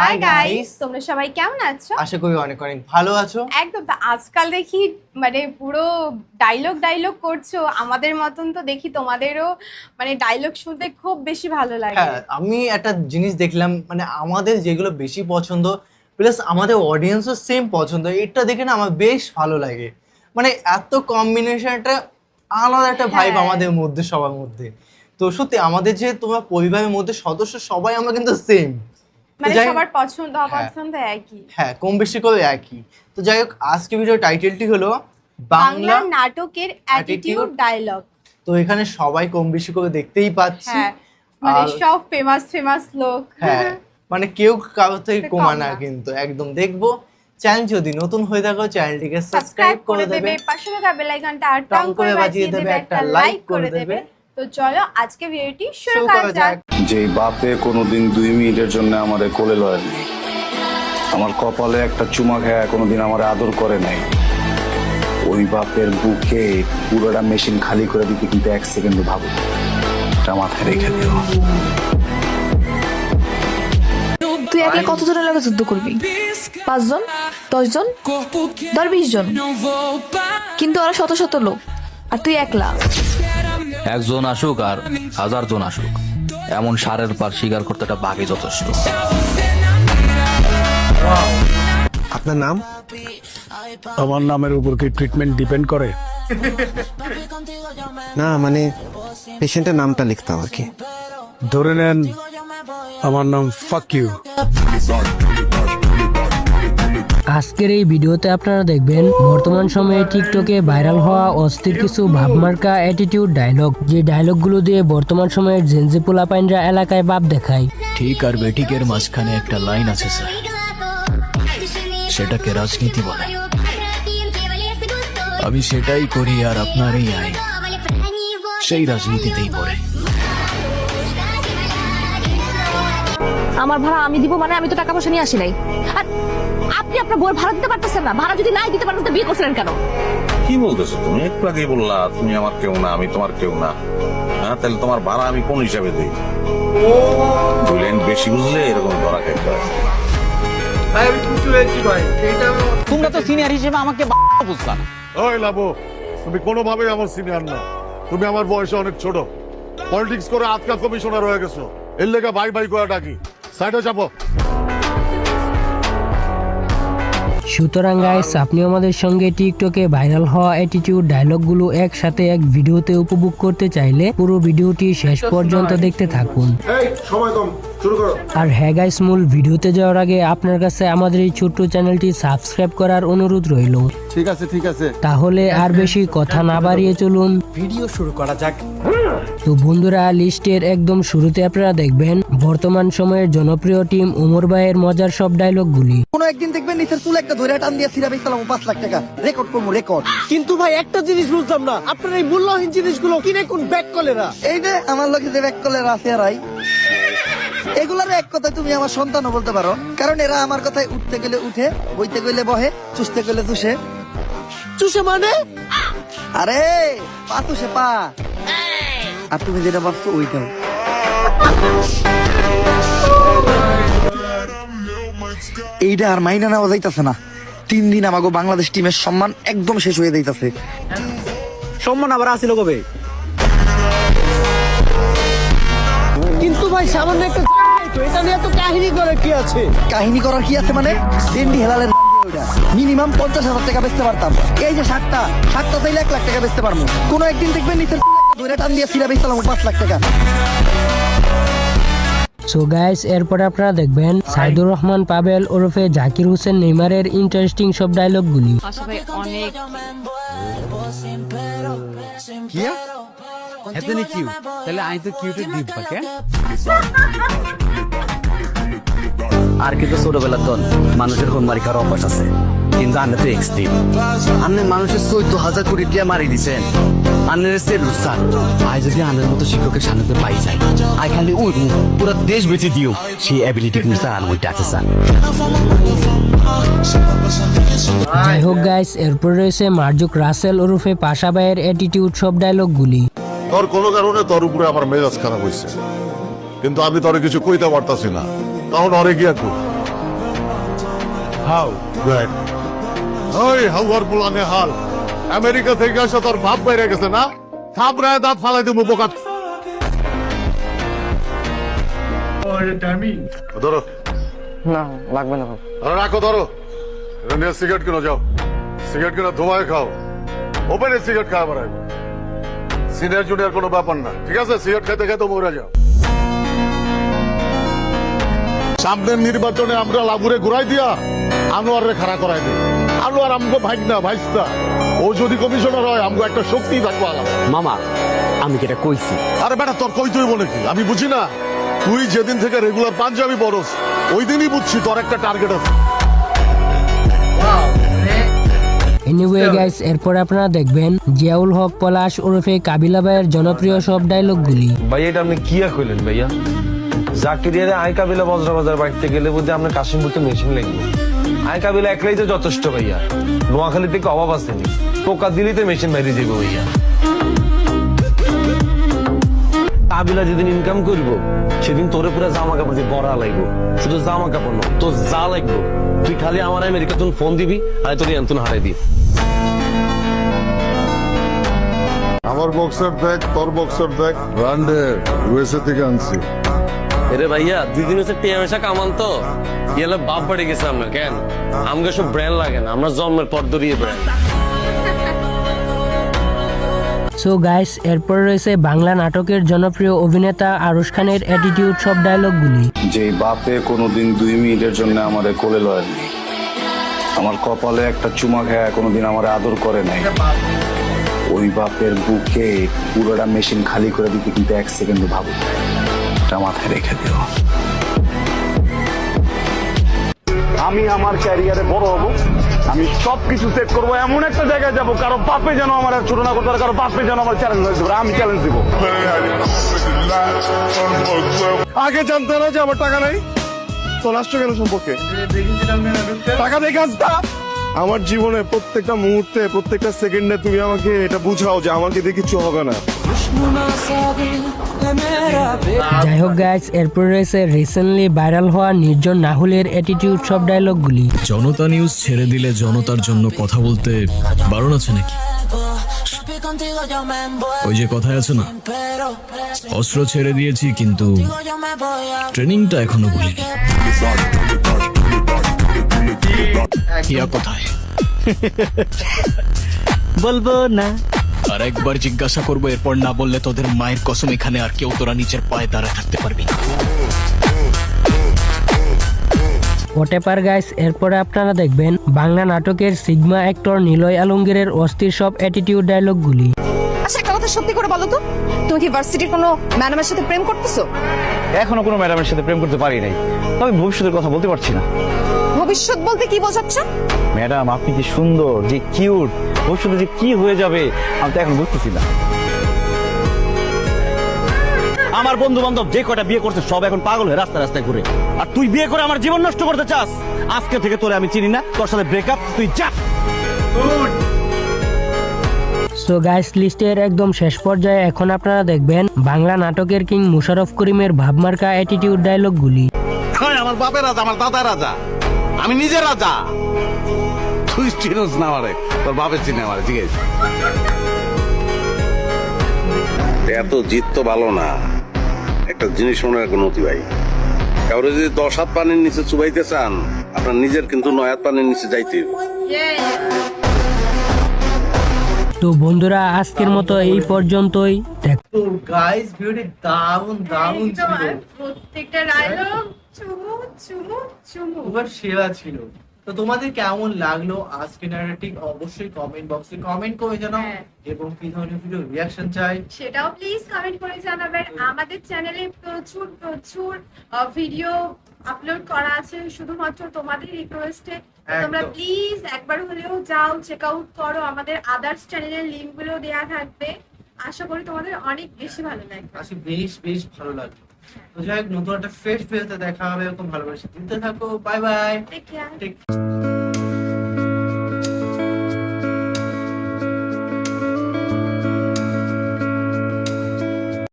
Hi guys, তোমরা সবাই কেমন আছো? আশা করি অনেক অনেক ভালো আছো। একদম। আজকাল দেখি মানে পুরো ডায়লগ করছো, আমাদের মতন তো দেখি তোমাদেরও মানে ডায়লগ শুনতে খুব বেশি ভালো লাগে। হ্যাঁ, আমি একটা জিনিস দেখলাম, মানে আমাদের যেগুলো বেশি পছন্দ প্লাস আমাদের অডিয়েন্সও সেম পছন্দ, এটা দেখে না আমার বেশ ভালো লাগে। মানে এত কম্বিনেশন, একটা আলাদা একটা ভাইব আমাদের মধ্যে, সবার মধ্যে। তো সত্যি আমাদের যে তোমার পরিবারের মধ্যে সদস্য সবাই আমরা কিন্তু সেম, মানে সবার পছন্দ অপছন্দ একই। হ্যাঁ, কম বেশি করে একই। তো যাই হোক, আজকে ভিডিও টাইটেলটি হলো বাংলা নাটকের অ্যাটিটিউড ডায়লগ। তো এখানে সবাই কম বেশি করে দেখতেই পাচ্ছি, হ্যাঁ, মানে সব ফেমাস লোক। হ্যাঁ, মানে কেউ কারো থেকে কমা না, কিন্তু একদম দেখবো। চ্যানেল যদি নতুন হয়ে থাকো চ্যানেলটিকে সাবস্ক্রাইব করে দেবে, পাশে থাকা বেল আইকনটা টং করে বাজিয়ে দেবে, একটা লাইক করে দেবে। তো চলো আজকে ভিডিওটি শুরু করা যাক। যে বাপে কোনোদিন 2 মিনিটের জন্য আমারে কোলে লয়নি, আমার কপালে একটা চুমা খায় কোনোদিন আমারে আদর করে নাই, ওই বাপের বুকে পুরোটা মেশিন খালি করে দিতে কিন্তু 1 সেকেন্ডও ভাবো। এটা মাথায় রেখে দিও। তুই একলা কতজনের লাগে যুদ্ধ করবি? 5 জন, 10 জন, 20 জন, কিন্তু ওরা শত শত লোক, আর তুই একলা। একজন আসুক আর 1000 জন আসুক, এমন সারের পার শিকার করতে একটা বাঘই যথেষ্ট। আপনার নাম? আমার নামের উপর কি ট্রিটমেন্ট ডিপেন্ড করে? না, মানে পেশেন্টের নামটা লিখতে হবে কি? ধরে নেন আমার নাম ফাক ইউ। আজকের এই ভিডিওতে আপনারা দেখবেন বর্তমান সময়ে টিকটকে ভাইরাল হওয়া অস্থির কিছু ভাবমার্কা অ্যাটিটিউড ডায়লগ, যে ডায়লগগুলো দিয়ে বর্তমান সময়ের জেনজি পোলাপাইনরা এলাকায় ভাব দেখায়। ঠিক আর বেঠিকের মাঝখানে একটা লাইন আছে স্যার, সেটাকে রাজনীতি বলে। আমি সেটাই করি, আর আপনার এই আইন সেই রাজনীতিতেই পড়ে। আমার ভাড়া আমি দিব, মানে আমি তো টাকা পয়সা নিয়ে আসি নাই। আর আপনি আপনার বউয়ের ভাড়া দিতে পারতেছেন না, ভাড়া যদি নাই দিতে পারতেন তো বিয়ে করছিলেন কেন? কি বলতেছো তুমি? একটু আগেই বললা তুমি আমার কেউ না, আমি তোমার কেউ না। হ্যাঁ, তাহলে তোমার ভাড়া আমি কোন হিসাবে দিই? 2 লাইন বেশি বুঝলে এরকম ধরা খেতে হয়। তোমরা তো সিনিয়র হিসেবে আমাকে বুঝবা না। ওই লাবো, তুমি কোনোভাবেই আমার সিনিয়র না, তুমি আমার বয়সে অনেক ছোট। পলিটিক্স করে আজকাল কমিশনার হয়ে গেছো, এর লেগে ভাই ভাই করে ডাকি। সাইডে যাবো। সুতরাং গাইস, আপনি আমাদের সঙ্গে টিকটকে ভাইরাল হওয়া অ্যাটিটিউড ডায়লগগুলো একসাথে এক ভিডিওতে উপভোগ করতে চাইলে পুরো ভিডিওটি শেষ পর্যন্ত দেখতে থাকুন। সময় কম, শুরু করো। আর হ্যাঁ গাইস, মূল ভিডিওতে যাওয়ার আগে আপনার কাছে আমাদের এই ছোট্ট চ্যানেলটি সাবস্ক্রাইব করার অনুরোধ রইল। ঠিক আছে। তাহলে আর বেশি কথা না বাড়িয়ে চলুন ভিডিও শুরু করা যাক। তো বন্ধুরা, লিস্টের একদম শুরুতে আপনারা দেখবেন বর্তমান সময়ের জনপ্রিয় টিম ওমর ভাইয়ের মজার সব ডায়লগগুলি। কোনো একদিন দেখবেন নিচের চুল একটা ধরে টান দিয়ে সিরাবে সালাম 5 লাখ টাকা রেকর্ড করবো, রেকর্ড। কিন্তু ভাই একটা জিনিস বুঝলাম না, আপনার এই মূল্যহীন জিনিসগুলো কিনে কোন ব্যাক কলেরা? এই যে আমার লোকে যে ব্যাক কলের আছে আরাই, এগুলার এক কথায় তুমি আমার সন্তানও বলতে পারো, কারণ এরা আমার কথায় উঠতে গেলে উঠে, বইতে গেলে বহে, চুষতে গেলে চুষে। চুষে মানে? আরে পা চুষে পা। আর তুমি যেটা ভাবছো ওইটাও। এইটা আর মাইনা নেওয়া যাইতাছে না। 3 দিন আমাকে বাংলাদেশ টিমের সম্মান একদম শেষ হয়ে যাইতাছে। সম্মান আবার আসিল কবে? কিন্তু ভাই সামান্য একটা এটা নিয়ে তো কাহিনী করে কি আছে? কাহিনী করার কি আছে মানে? ডেন্ডি হেলালের মিনিমাম 50,000 টাকা বেচতে পারতাম। এই যে শার্টটা চাইলে 1 লাখ টাকা বেচতে পারবো। কোনো একদিন দেখবেন নিচের ধরে টান দিয়ে সিরা বেচলাম 5 লাখ টাকা। সো গাইস, এরপরে আপনারা দেখবেন সাইদুর রহমান পাবেল ওরফে জাকির হোসেন নেইমারের ইন্টারেস্টিং সব ডায়লগগুলি। অনেক এতনি কিউ, তাহলে আই তো কিউটে দিব পাকে। আর কিন্তু ছোটবেলার দল মানুষের কোন মারি খাওয়ার অভ্যাস আছে, কিন্তু আন্নে তো এক্সট্রিম। আন্নে মানুষের 14,000 কোটি টাকা মারি দিছেন। আন্নের সেলুট স্যার, আই যদি আন্নের মতো শিক্ষকের সামনে পাই যাই, আই খালি ওই পুরো দেশ বেঁচে দিও, সেই অ্যাবিলিটি কিন্তু স্যার আর ওইটা আছে স্যার। যাই হোক গাইস, এরপর রয়েছে মার্জুক রাসেল ওরফে পাশা ভাইয়ের অ্যাটিটিউড সব ডায়লগগুলি। তোর কোনো কারণে তোর উপরে আমার মেজাজ খারাপ হয়েছে, কিন্তু আমি তোরে কিছু কইতে পারতাছি না, কারণ অরে গিয়া কই হাউ গুড ওই হাওয়ার পোলানে হাল আমেরিকা থেকে আসা তোর বাপ বাইরে গেছে না থাপড়ায় দাঁত ফালাই দেবো বোকা ধরো না লাগবে না আরে রাখো ধরো এটা নিয়ে সিগারেট কিনো যাও সিগারেট কিনে ধোঁয়ায় খাও ওপেনে সিগারেট খাওয়া বাড়ায় সিনিয়র জুনিয়র কোনো ব্যাপার না ঠিক আছে সিগারেট খেতে খেতে মরে যাও সামনের নির্বাচনে আমরা লাভুরে ঘুরাই দিয়া আনোয়ারে খাড়া করাই দিই আনোয়ার আমগো ভাইগনা ভাইস্তা ও যদি কমিশনার হয় আমগো একটা শক্তি থাকবো আলাদা মামা আমি কি এটা কইছি আরে বেটা তোর কই তুই বলে কি আমি বুঝি না তুই যেদিন থেকে রেগুলার পাঞ্জাবি পরস ওই দিনই বুঝছি তোর একটা টার্গেট আছে এনিওয়ে গাইস, এরপর আপনারা দেখবেন জিয়াউল হক পলাশ ওরফে কাবিলা ভাইয়ের জনপ্রিয় সব ডায়লগগুলি। ভাইয়া এটা আপনি কি কইলেন ভাইয়া? জাকিরিয়ারে আই কাবিলা বজ্রবাজার বাড়িতে গেলে বুঝে আপনার কাশিমপুরতে মেশিন লাগবে। আই কাবিলা একলাই তো যথেষ্ট ভাইয়া, নোয়াখালী থেকে অভাব আসেনি, পোকা দিলিতে মেশিন বাইরে যাবে ভাইয়া। কাবিলা যেদিন ইনকাম করবো সেদিন তোরে পুরো জামা কাপড় দিয়ে বড়া লাগবো, শুধু জামা কাপড় না তোর যা লাগবো তুই খালি আমার আমেরিকা তুমি ফোন দিবি আর তোর এন্তন হারাই দিবি। আমার বক্সার দেখ তোর বক্সার দেখ ব্র্যান্ডের ইউএসএ থেকে আনছি এরে ভাইয়া 2 দিন হচ্ছে টিয়ামেশা কামান তো গেলে বাপ বাড়ি গেছে আমরা কেন আমাকে সব ব্র্যান্ড লাগে না, আমরা জন্মের পর ধরিয়ে ব্র্যান্ড। সো গাইস, এরপর রয়েছে বাংলা নাটকের জনপ্রিয় অভিনেতা আরশ খানের অ্যাটিটিউড সব ডায়লগগুলি। যে বাপে কোনোদিন 2 মিনিটের জন্য আমাদের কোলে লয়নি, আমার কপালে একটা চুমা খায় কোনোদিন আমার আদর করে নাই, ওই বাপের বুকে পুরোটা মেশিন খালি করে দিতে কিন্তু 1 সেকেন্ড ভাবো, এটা মাথায় রেখে দিও। আমি আমার ক্যারিয়ারে বড় হব, আমি সবকিছু চেক করবো, এমন একটা জায়গায় যাবো কারো বাপে যেন আমার ছোট না করতে পারে, কারো বাপে যেন আমার চ্যালেঞ্জ দেবো, আমি চ্যালেঞ্জ দিব। আগে জানতে না যে আমার টাকা নাই তো লাস্ট কেন সম্পর্কে টাকা দেখে আসতা আমার জীবনে প্রত্যেকটা মুহূর্তে প্রত্যেকটা সেকেন্ডে তুমি আমাকে এটা বুঝাও যে আমাকে দিয়ে কিছু হবে না। যাই হোক গাইস, এরপর রয়েছে রিসেন্টলি ভাইরাল হওয়া নির্জন নাহুলের অ্যাটিটিউড সব ডায়লগগুলি। জনতা নিউজ ছেড়ে দিলে জনতার জন্য কথা বলতে বারণ আছে নাকি? ওই যে কথায় আছে না, অস্ত্র ছেড়ে দিয়েছি কিন্তু ট্রেনিংটা এখনো ভুলিনি। কিয়া কোথায় বলবো না, আর একবার জিজ্ঞাসা করবো, এরপর না বললে তোদের মায়ের কসম এখানে আর কেউ তোরা নিচের পায়ে দাঁড়ায় থাকতে পারবি না। হোয়াটএভার গাইস, এরপরে আপনারা দেখবেন বাংলা নাটকের সিগমা অ্যাক্টর নিলয় আলমগীরের অস্থির সব অ্যাটিটিউড ডায়লগগুলি। আচ্ছা, একটা কথা সত্যি করে বলো তো, তুমি কি ভার্সিটির কোনো ম্যাডামের সাথে প্রেম করতেছো? এখনো কোনো ম্যাডামের সাথে প্রেম করতে পারি নাই, তবে ভবিষ্যতের কথা বলতে পারছি না। ভবিষ্যৎ বলতে কি বোঝাচ্ছ? ম্যাডাম আপনি যে সুন্দর, যে কিউট, ভবিষ্যতে যে কি হয়ে যাবে আমি তো এখন বুঝতেছি না। আমার বন্ধু বান্ধব যে কটা বিয়ে করছে সব এখন পাগল হয়ে রাস্তায় রাস্তায় ঘুরে, আর তুই বিয়ে করে আমার জীবন নষ্ট করতে চাস? আজকে থেকে তোরে আমি চিনি না, তোর সাথে ব্রেকআপ, তুই যা। সো গাইস, লিস্টের একদম শেষ পর্যায়ে এখন আপনারা দেখবেন বাংলা নাটকের কিং মুশাররফ করিমের ভাবমার্কা অ্যাটিটিউড ডায়লগগুলি। আমার বাপের রাজা, আমার দাদার রাজা, আমি নিজে রাজা, তুই চিনোস না আমারে, তোর বাপের চিনে আমারে, ঠিক আছে? এত জিত তো ভালো না, একটা জিনিস মনে রাখুন অতি ভাই, কাউরে যদি 10 হাত পানির নিচে চুবাইতে চান আপনার নিজের কিন্তু 9 হাত পানির নিচে যাইতে হবে। তো বন্ধুরা, আজকের মতো এই পর্যন্তই। তো গাইস, ভিডিওটি দারুণ দারুণ ছিল, প্রত্যেকটা ডায়লগ চুমু চুমু চুমু খুব সেরা ছিল। তো তোমাদের কেমন লাগলো আজকে নারেটিভ অবশ্যই কমেন্ট বক্সে কমেন্ট করে জানাও, এবং কি ধরনের ভিডিও রিঅ্যাকশন চাই সেটাও প্লিজ কমেন্ট করে জানাবেন। আমাদের চ্যানেলে প্রচুর প্রচুর ভিডিও আপলোড করা আছে শুধুমাত্র তোমাদের রিকোয়েস্টে, তোমরা প্লিজ একবার হলেও যাও, চেক আউট করো। আমাদের আদার্স চ্যানেলের লিংক গুলো দেওয়া থাকবে, আশা করি তোমাদের অনেক বেশি ভালো লাগবে। আসলে বেশ বেশ ভালো লাগবে। তো যাই হোক, নতুন একটা ফ্রেশ ভিডিওতে দেখা হবে, এরকম ভালোবাসা দিতে থাকো। Bye bye, take care. Take